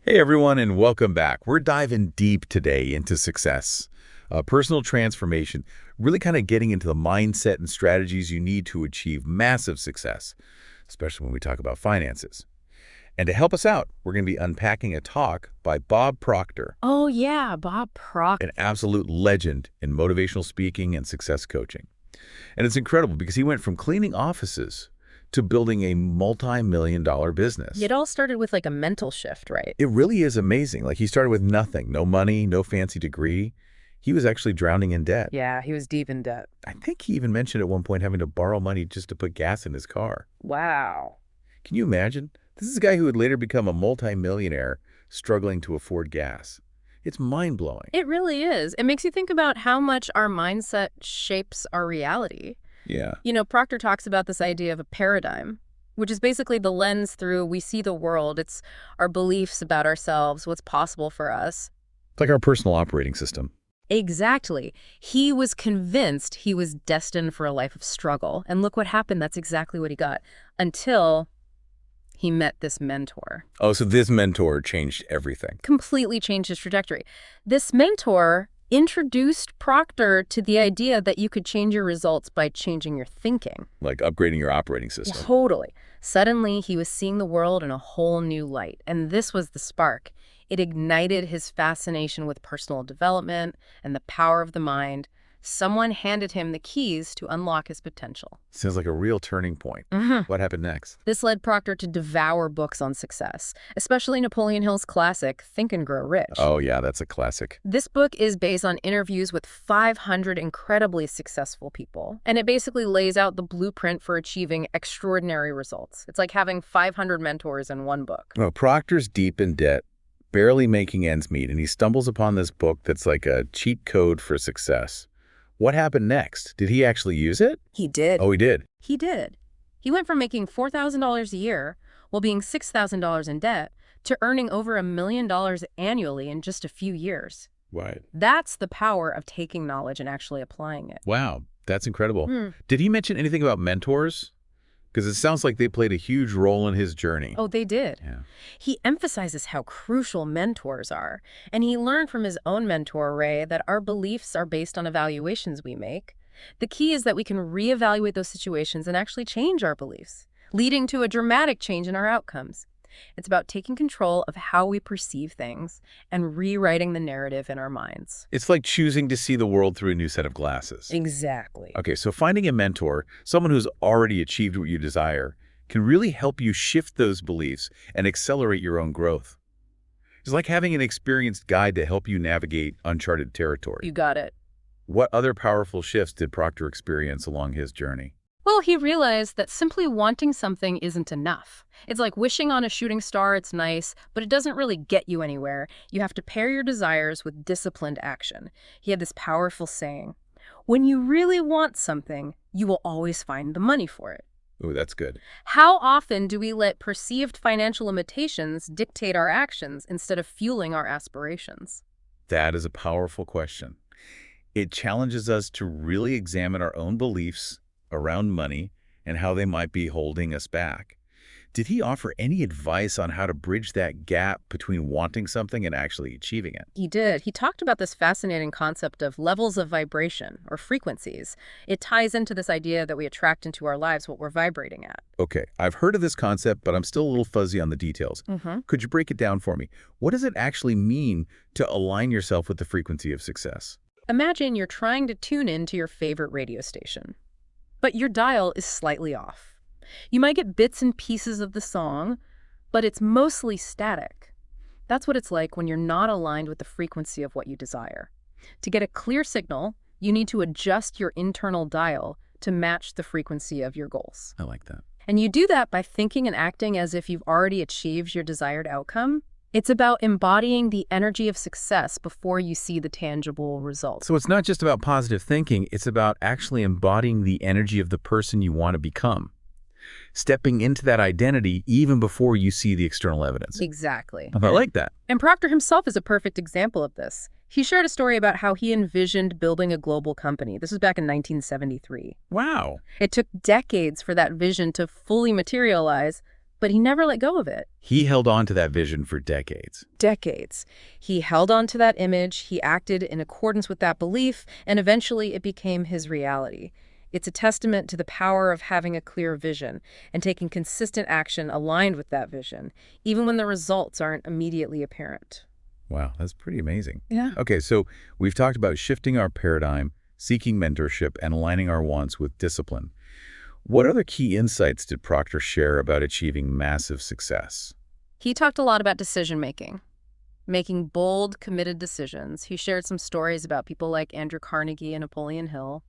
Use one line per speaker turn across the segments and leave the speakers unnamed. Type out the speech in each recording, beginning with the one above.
Hey everyone, and welcome back. We're diving deep today into success, personal transformation, really kind of getting into the mindset and strategies you need to achieve massive success, especially when we talk about finances. And to help us out, we're going to be unpacking a talk by Bob Proctor,
Oh, yeah, Bob Proctor.
an absolute legend in motivational speaking and success coaching. And it's incredible because he went from cleaning offices to building a multi-million-dollar business.
It all started with like a mental shift, right?
It really is amazing. Like he started with nothing, no money, no fancy degree. He was actually drowning in debt.
Yeah, he was deep in debt.
I think he even mentioned at one point having to borrow money just to put gas in his car.
Wow.
Can you imagine? This is a guy who would later become a multimillionaire struggling to afford gas. It's mind-blowing.
It really is. It makes you think about how much our mindset shapes our reality.
Yeah.
Proctor talks about this idea of a paradigm, which is basically the lens through we see the world. It's our beliefs about ourselves, what's possible for us.
It's like our personal operating system.
Exactly. He was convinced he was destined for a life of struggle. And look what happened. That's exactly what he got. Until he met this mentor.
Oh, so this mentor changed everything.
Completely changed his trajectory. This mentor introduced Proctor to the idea that you could change your results by changing your thinking.
Like upgrading your operating system.
Totally. Suddenly, he was seeing the world in a whole new light. And this was the spark. It ignited his fascination with personal development and the power of the mind. Someone handed him the keys to unlock his potential.
Sounds like a real turning point. What happened next?
This led Proctor to devour books on success, especially Napoleon Hill's classic, Think and Grow Rich.
Oh, yeah, that's a classic.
This book is based on interviews with 500 incredibly successful people, and it basically lays out the blueprint for achieving extraordinary results. It's like having 500 mentors in one book.
Well, Proctor's deep in debt, barely making ends meet, and he stumbles upon this book that's like a cheat code for success. What happened next? Did he actually use it?
He did.
Oh, he did.
He did. He went from making $4,000 a year while being $6,000 in debt to earning over $1 million annually in just a few years.
Right.
That's the power of taking knowledge and actually applying it.
Wow, that's incredible. Did he mention anything about mentors? Because it sounds like they played a huge role in his journey.
Oh, they did.
Yeah.
He emphasizes how crucial mentors are, and he learned from his own mentor, Ray, that our beliefs are based on evaluations we make. The key is that we can reevaluate those situations and actually change our beliefs, leading to a dramatic change in our outcomes. It's about taking control of how we perceive things and rewriting the narrative in our minds.
It's like choosing to see the world through a new set of glasses.
Exactly.
Okay, so finding a mentor, someone who's already achieved what you desire, can really help you shift those beliefs and accelerate your own growth. It's like having an experienced guide to help you navigate uncharted territory.
You got it.
What other powerful shifts did Proctor experience along his journey?
Well, he realized that simply wanting something isn't enough. It's like wishing on a shooting star. It's nice, but it doesn't really get you anywhere. You have to pair your desires with disciplined action. He had this powerful saying, when you really want something, you will always find the money for it.
Ooh, that's good.
How often do we let perceived financial limitations dictate our actions instead of fueling our aspirations?
That is a powerful question. It challenges us to really examine our own beliefs around money and how they might be holding us back. Did he offer any advice on how to bridge that gap between wanting something and actually achieving it?
He did. He talked about this fascinating concept of levels of vibration or frequencies. It ties into this idea that we attract into our lives what we're vibrating at.
Okay, I've heard of this concept, but I'm still a little fuzzy on the details. Could you break it down for me? What does it actually mean to align yourself with the frequency of success?
Imagine you're trying to tune in to your favorite radio station, but your dial is slightly off. You might get bits and pieces of the song, but it's mostly static. That's what it's like when you're not aligned with the frequency of what you desire. To get a clear signal, you need to adjust your internal dial to match the frequency of your goals.
I like that.
And you do that by thinking and acting as if you've already achieved your desired outcome. It's about embodying the energy of success before you see the tangible results.
So it's not just about positive thinking, it's about actually embodying the energy of the person you want to become. Stepping into that identity even before you see the external evidence.
Exactly.
I like that.
And Proctor himself is a perfect example of this. He shared a story about how he envisioned building a global company. This was back in 1973.
Wow.
It took decades for that vision to fully materialize, but he never let go of it.
He held on to that vision for decades.
Decades. He held on to that image, he acted in accordance with that belief, and eventually it became his reality. It's a testament to the power of having a clear vision and taking consistent action aligned with that vision, even when the results aren't immediately apparent.
Wow, that's pretty amazing.
Yeah.
Okay, so we've talked about shifting our paradigm, seeking mentorship, and aligning our wants with discipline. What other key insights did Proctor share about achieving massive success?
He talked a lot about decision-making, making bold, committed decisions. He shared some stories about people like Andrew Carnegie and Napoleon Hill,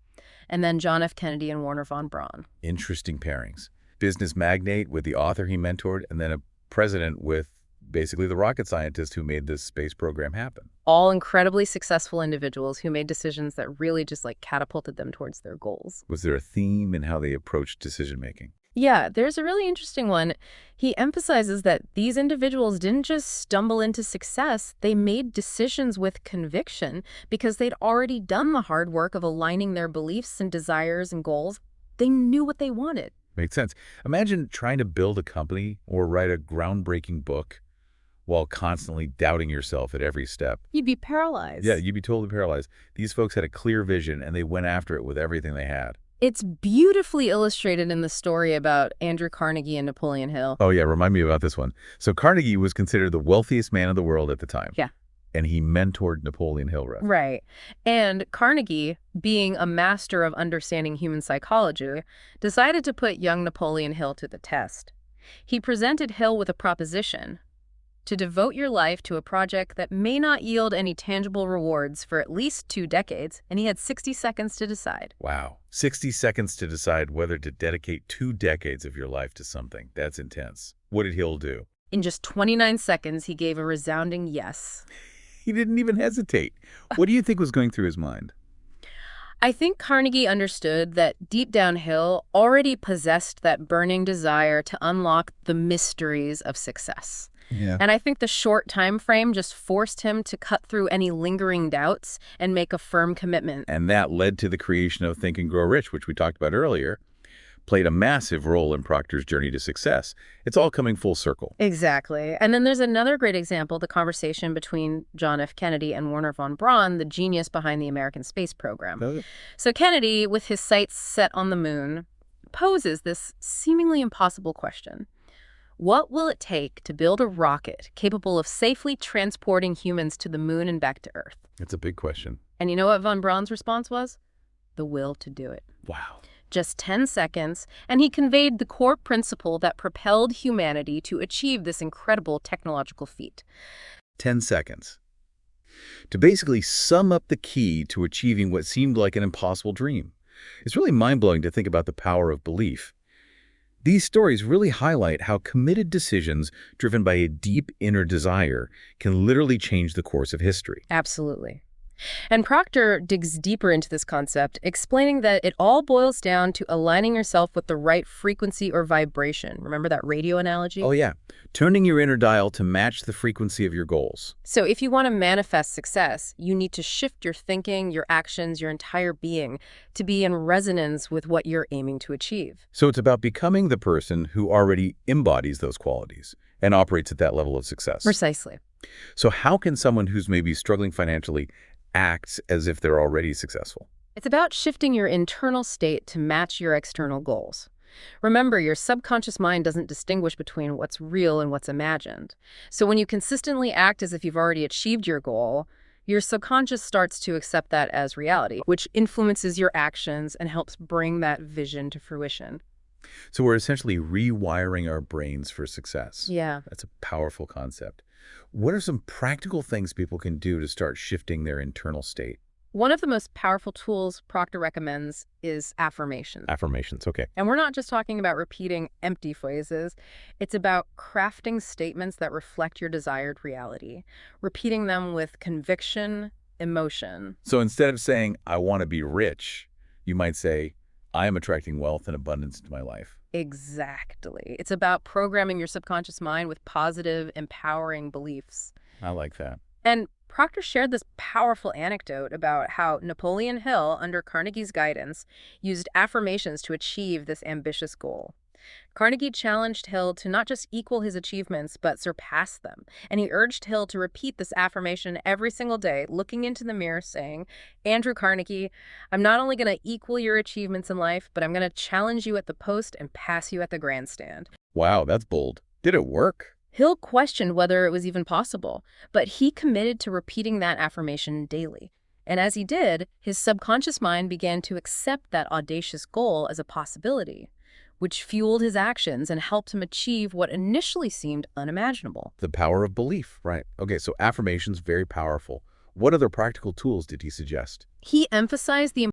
and then John F. Kennedy and Wernher von Braun.
Interesting pairings. Business magnate with the author he mentored, and then a president with basically the rocket scientist who made this space program happen.
All incredibly successful individuals who made decisions that really just catapulted them towards their goals.
Was there a theme in how they approached decision-making?
Yeah, there's a really interesting one. He emphasizes that these individuals didn't just stumble into success, they made decisions with conviction because they'd already done the hard work of aligning their beliefs and desires and goals. They knew what they wanted.
Makes sense. Imagine trying to build a company or write a groundbreaking book while constantly doubting yourself at every step.
You'd be paralyzed.
Yeah, you'd be totally paralyzed. These folks had a clear vision, and they went after it with everything they had.
It's beautifully illustrated in the story about Andrew Carnegie and Napoleon Hill.
Oh, yeah, remind me about this one. So Carnegie was considered the wealthiest man in the world at the time.
Yeah.
And he mentored Napoleon Hill.
Right. And Carnegie, being a master of understanding human psychology, decided to put young Napoleon Hill to the test. He presented Hill with a proposition: to devote your life to a project that may not yield any tangible rewards for at least 2 decades, and he had 60 seconds to decide.
Wow. 60 seconds to decide whether to dedicate 2 decades of your life to something. That's intense. What did Hill do?
In just 29 seconds, he gave a resounding yes.
He didn't even hesitate. What do you think was going through his mind?
I think Carnegie understood that deep down Hill already possessed that burning desire to unlock the mysteries of success.
Yeah.
And I think the short time frame just forced him to cut through any lingering doubts and make a firm commitment.
And that led to the creation of Think and Grow Rich, which we talked about earlier, played a massive role in Proctor's journey to success. It's all coming full circle.
Exactly. And then there's another great example, the conversation between John F. Kennedy and Wernher von Braun, the genius behind the American space program.
Oh.
So Kennedy, with his sights set on the moon, poses this seemingly impossible question. What will it take to build a rocket capable of safely transporting humans to the moon and back to Earth?
It's a big question.
And you know what von Braun's response was? The will to do it.
Wow.
Just 10 seconds, and he conveyed the core principle that propelled humanity to achieve this incredible technological feat.
10 seconds. To basically sum up the key to achieving what seemed like an impossible dream. It's really mind-blowing to think about the power of belief. These stories really highlight how committed decisions driven by a deep inner desire can literally change the course of history.
Absolutely. And Proctor digs deeper into this concept, explaining that it all boils down to aligning yourself with the right frequency or vibration. Remember that radio analogy?
Oh yeah, turning your inner dial to match the frequency of your goals.
So if you want to manifest success, you need to shift your thinking, your actions, your entire being to be in resonance with what you're aiming to achieve.
So it's about becoming the person who already embodies those qualities and operates at that level of success.
Precisely.
So how can someone who's maybe struggling financially act as if they're already successful?
It's about shifting your internal state to match your external goals. Remember, your subconscious mind doesn't distinguish between what's real and what's imagined. So when you consistently act as if you've already achieved your goal, your subconscious starts to accept that as reality, which influences your actions and helps bring that vision to fruition.
So we're essentially rewiring our brains for success.
Yeah.
That's a powerful concept. What are some practical things people can do to start shifting their internal state?
One of the most powerful tools Proctor recommends is affirmations.
Affirmations, okay.
And we're not just talking about repeating empty phrases. It's about crafting statements that reflect your desired reality, repeating them with conviction, emotion.
So instead of saying, I want to be rich, you might say, I am attracting wealth and abundance into my life.
Exactly. It's about programming your subconscious mind with positive, empowering beliefs.
I like that.
And Proctor shared this powerful anecdote about how Napoleon Hill, under Carnegie's guidance, used affirmations to achieve this ambitious goal. Carnegie challenged Hill to not just equal his achievements, but surpass them. And he urged Hill to repeat this affirmation every single day, looking into the mirror saying, Andrew Carnegie, I'm not only going to equal your achievements in life, but I'm going to challenge you at the post and pass you at the grandstand.
Wow, that's bold. Did it work?
Hill questioned whether it was even possible, but he committed to repeating that affirmation daily. And as he did, his subconscious mind began to accept that audacious goal as a possibility, which fueled his actions and helped him achieve what initially seemed unimaginable.
The power of belief, right? Okay, so affirmations, very powerful. What other practical tools did he suggest?
He emphasized the